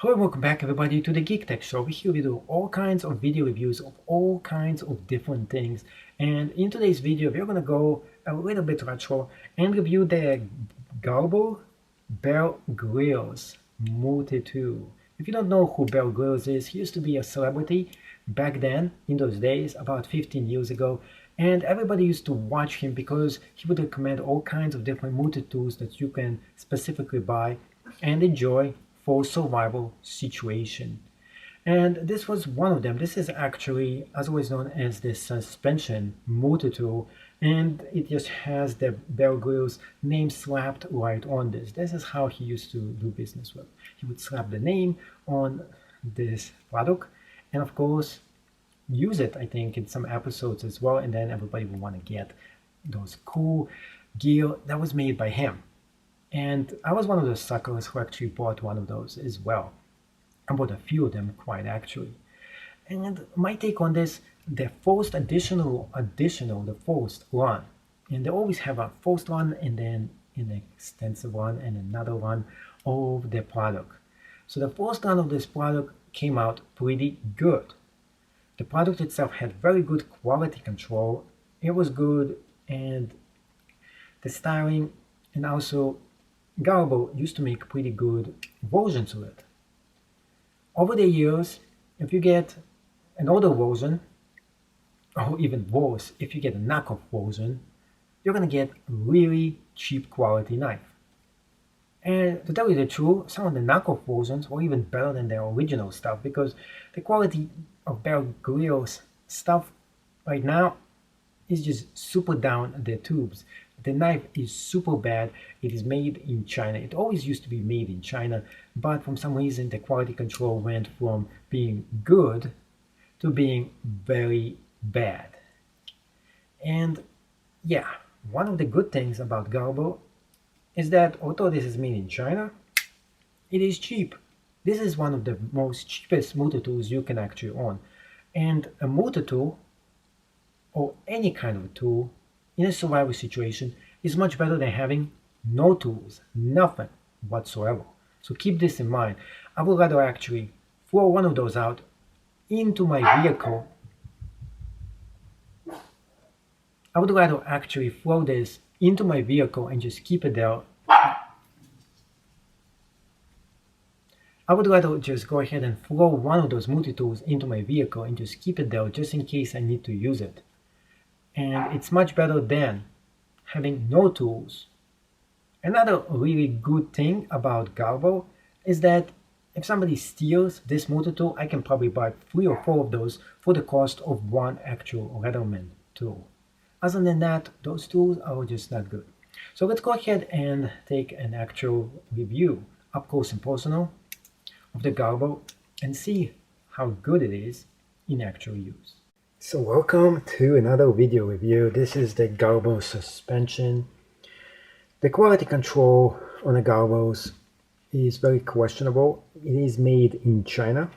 Hello and welcome back everybody to the Geek Tech Show. Here we do all kinds of video reviews of all kinds of different things. And in today's video we're going to go a little bit retro and review the Gerber Bear Grylls multitool. If you don't know who Bear Grylls is, he used to be a celebrity back then, in those days, about 15 years ago. And everybody used to watch him because he would recommend all kinds of different multi-tools that you can specifically buy and enjoy for survival situation. And this was one of them. This is actually otherwise known as the suspension multi-tool, and it just has the Bear Grylls name slapped right on this. This is how he used to do business with. He would slap the name on this product and of course use it, I think, in some episodes as well, and then everybody would want to get those cool gear that was made by him. And I was one of those suckers who actually bought one of those as well. I bought a few of them quite actually. And my take on this, the first the first run. And they always have a first one and then an extensive one and another one of the product. So the first run of this product came out pretty good. The product itself had very good quality control. It was good, and the styling, and also Gerber used to make pretty good versions of it. Over the years, if you get an older version, or even worse, if you get a knockoff version, you're going to get really cheap quality knife. And to tell you the truth, some of the knockoff versions were even better than the original stuff, because the quality of Bear Grylls stuff right now is just super down the tubes. The knife is super bad. It is made in China. It always used to be made in China, but for some reason the quality control went from being good to being very bad. And yeah, one of the good things about Gerber is that although this is made in China, it is cheap. This is one of the most cheapest multi-tools you can actually own. And a multi-tool, or any kind of tool, in a survival situation is much better than having no tools, nothing whatsoever. So keep this in mind. I would rather actually throw one of those out into my vehicle. I would rather actually throw this into my vehicle and just keep it there. I would rather just go ahead and throw one of those multi-tools into my vehicle and just keep it there just in case I need to use it. And it's much better than having no tools. Another really good thing about Gerber is that if somebody steals this multi-tool, I can probably buy 3 or 4 of those for the cost of one actual Leatherman tool. Other than that, those tools are just not good. So let's go ahead and take an actual review, up close and personal, of the Gerber and see how good it is in actual use. So welcome to another video review. This is the Gerber Suspension. The quality control on the Gerbers is very questionable. It is made in China.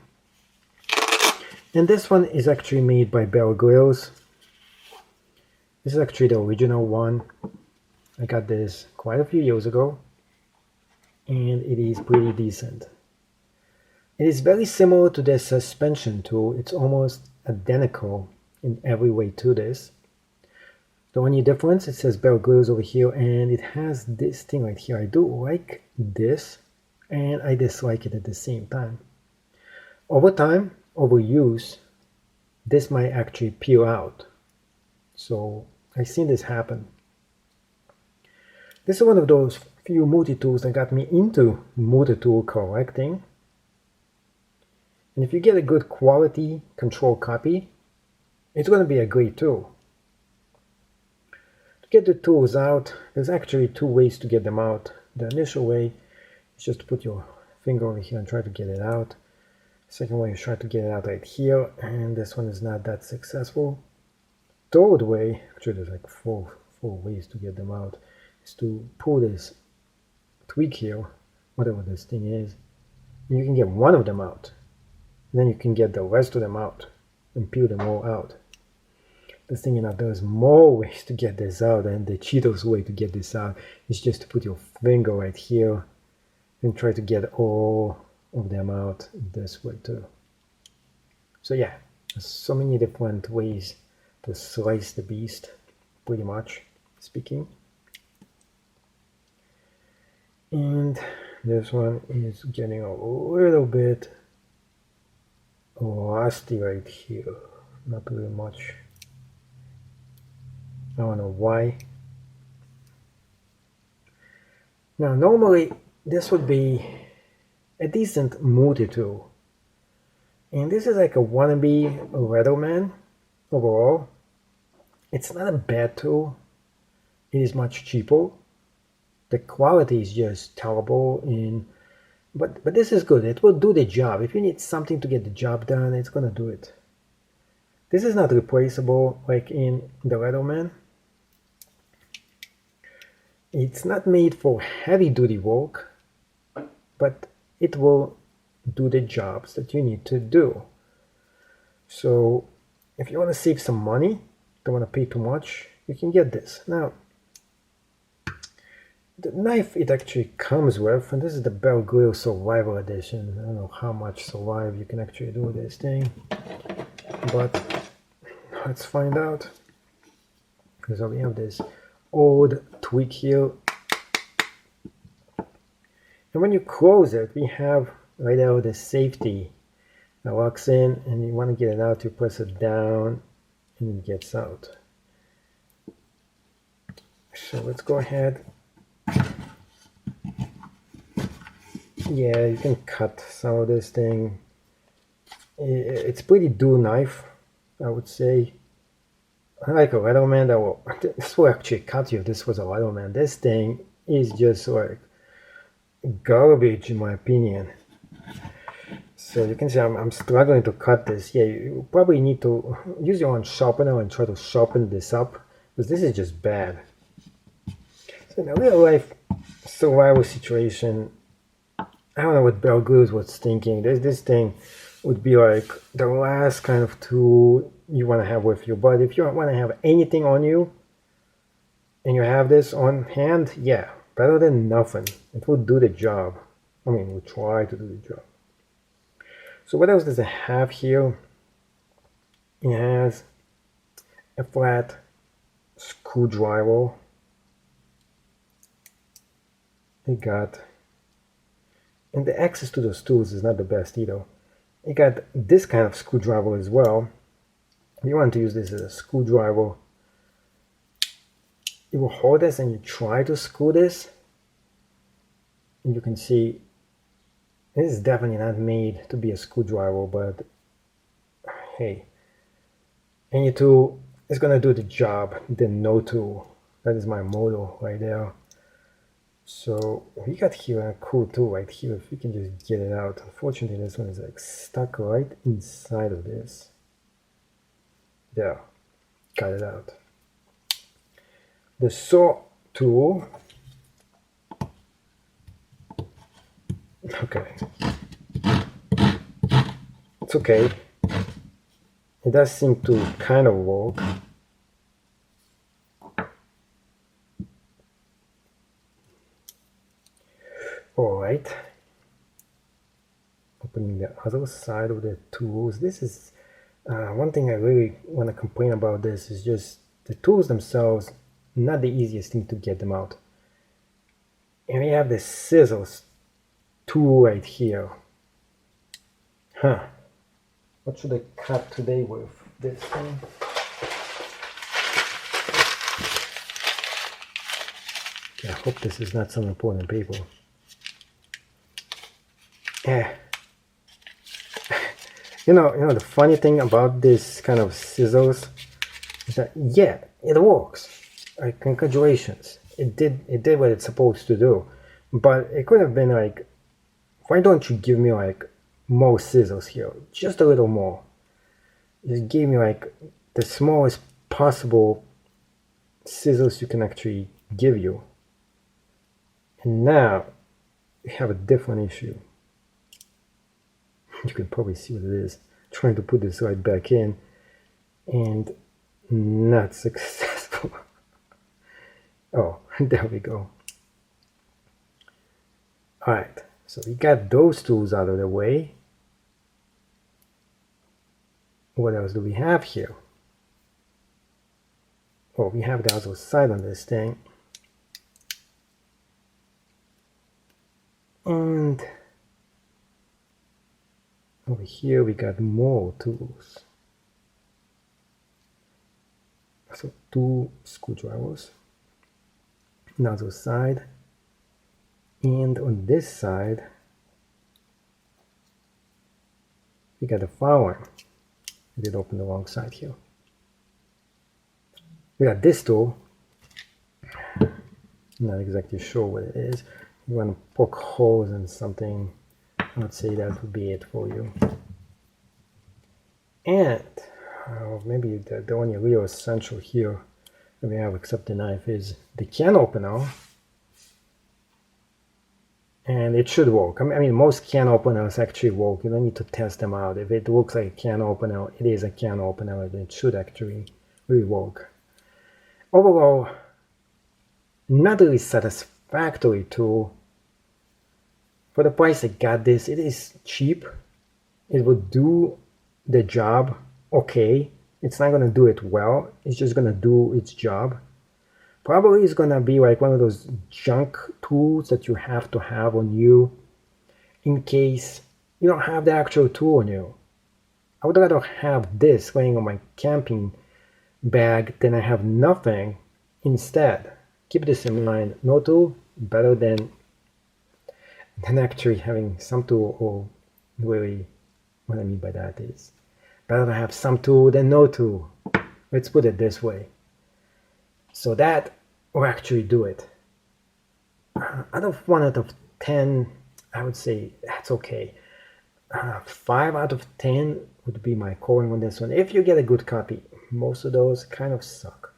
And this one is actually made by Bear Grylls. This is actually the original one. I got this quite a few years ago, and it is pretty decent. It is very similar to the suspension tool. It's almost identical in every way to this. The only difference, it says Bear Grylls over here, and it has this thing right here. I do like this, and I dislike it at the same time. Over time, over use, this might actually peel out. So I've seen this happen. This is one of those few multi-tools that got me into multi-tool collecting. And if you get a good quality control copy, it's going to be a great tool. To get the tools out, there's actually 2 ways to get them out. The initial way is just to put your finger over here and try to get it out. Second way is try to get it out right here, and this one is not that successful. Third way, actually there's like four ways to get them out, is to pull this tweak here, whatever this thing is, and you can get one of them out. And then you can get the rest of them out and peel them all out. The thing, there's more ways to get this out, and the cheapest way to get this out is just to put your finger right here and try to get all of them out this way too. So yeah, there's so many different ways to slice the beast, pretty much speaking. And this one is getting a little bit rusty right here, not really much. I don't know why. Now normally this would be a decent multi-tool, and this is like a wannabe Leatherman overall. It's not a bad tool, it is much cheaper. The quality is just terrible, but this is good. It will do the job. If you need something to get the job done, it's gonna do it. This is not replaceable like in the Leatherman. It's not made for heavy duty work, but it will do the jobs that you need to do. So if you want to save some money, don't want to pay too much, you can get this. Now, the knife it actually comes with, and this is the Bear Grylls Survival Edition. I don't know how much survive you can actually do with this thing, but let's find out. So we have this old tweak here, and when you close it, we have right there the safety that locks in, and you want to get it out, you press it down and it gets out. So let's go ahead. Yeah, you can cut some of this thing. It's pretty dull knife, I would say. Like a Leatherman, this will actually cut you if this was a Leatherman. This thing is just like garbage in my opinion. So you can see I'm struggling to cut this. Yeah, you probably need to use your own sharpener and try to sharpen this up, because this is just bad. So in a real life survival situation, I don't know what Bear Grylls was thinking. This thing would be like the last kind of tool you want to have with you. But if you don't want to have anything on you and you have this on hand, yeah, better than nothing. It will do the job. I mean, we'll try to do the job. So what else does it have here? It has a flat screwdriver. It got, and the access to those tools is not the best either. You got this kind of screwdriver as well. If you want to use this as a screwdriver, you will hold this and you try to screw this, and you can see this is definitely not made to be a screwdriver, but hey, any tool is gonna do the job than no tool. That is my motto right there. So we got here a cool tool right here, if we can just get it out. Unfortunately, this one is like stuck right inside of this. There, got it out. The saw tool. Okay. It's okay. It does seem to kind of work. Alright, opening the other side of the tools. This is one thing I really want to complain about. This is just the tools themselves, not the easiest thing to get them out. And we have the scissors tool right here. What should I cut today with this thing? Okay, I hope this is not some important paper. Yeah. You know the funny thing about this kind of scissors is that yeah, it works. Like, congratulations, it did what it's supposed to do. But it could have been like, why don't you give me like more scissors here, just a little more. Just give me like the smallest possible scissors you can actually give you. And now we have a different issue. You can probably see what it is. Trying to put this right back in and not successful. Oh, there we go. Alright, So we got those tools out of the way. What else do we have here? Oh, we have the other side on this thing. And over here we got more tools. So 2 screwdrivers. Another side. And on this side, we got a file one. I did open the wrong side here. We got this tool. Not exactly sure what it is. You want to poke holes in something, I would say that would be it for you. And maybe the only real essential here that we have except the knife is the can opener. And it should work. I mean, most can openers actually work. You don't need to test them out. If it looks like a can opener, it is a can opener. It should actually really work. Overall, not really satisfactory tool. For the price I got this, it is cheap. It will do the job okay. It's not going to do it well. It's just going to do its job. Probably it's going to be like one of those junk tools that you have to have on you in case you don't have the actual tool on you. I would rather have this laying on my camping bag than I have nothing instead. Keep this in mind. No tool better than actually having some tool, or really what I mean by that is better to have some tool than no tool. Let's put it this way. So that will actually do it. Out of 1 out of 10, I would say that's okay. 5 out of 10 would be my scoring on this one. If you get a good copy, most of those kind of suck.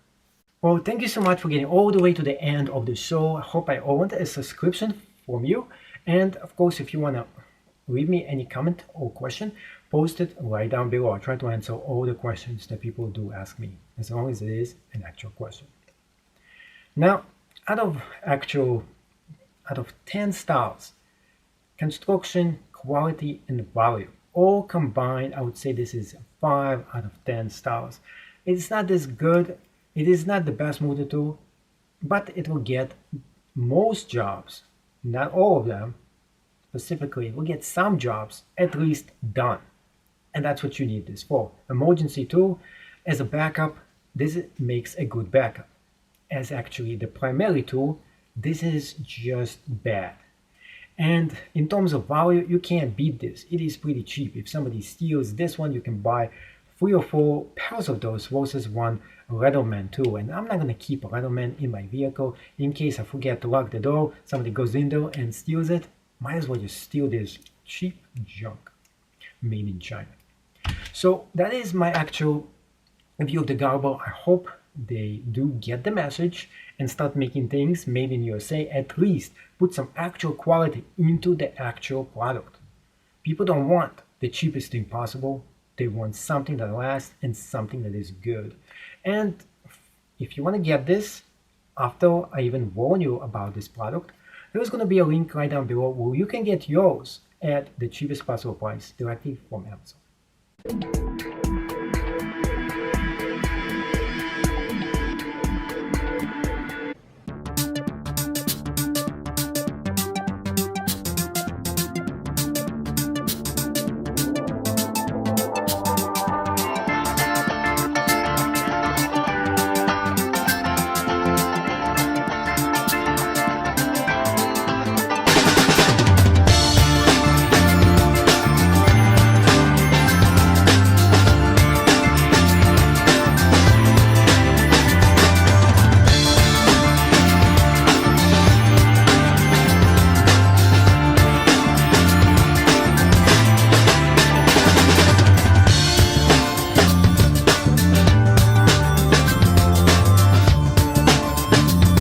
Well, thank you so much for getting all the way to the end of the show. I hope I earned a subscription from you. And of course, if you want to leave me any comment or question, post it right down below. I'll try to answer all the questions that people do ask me, as long as it is an actual question. Now, out of 10 stars, construction, quality, and value, all combined, I would say this is 5 out of 10 stars. It's not this good. It is not the best multi-tool, but it will get most jobs, not all of them, specifically, it will get some jobs at least done. And that's what you need this for. Emergency tool, as a backup, this makes a good backup. As actually the primary tool, this is just bad. And in terms of value, you can't beat this. It is pretty cheap. If somebody steals this one, you can buy 3 or 4 pairs of those versus one Leatherman tool. And I'm not going to keep a Leatherman in my vehicle in case I forget to lock the door, somebody goes in there and steals it. Might as well just steal this cheap junk made in China. So that is my actual review of the Gerber. I hope they do get the message and start making things made in USA. At least put some actual quality into the actual product. People don't want the cheapest thing possible. They want something that lasts and something that is good. And if you want to get this, after I even warn you about this product, there's going to be a link right down below where you can get yours at the cheapest possible price directly from Amazon.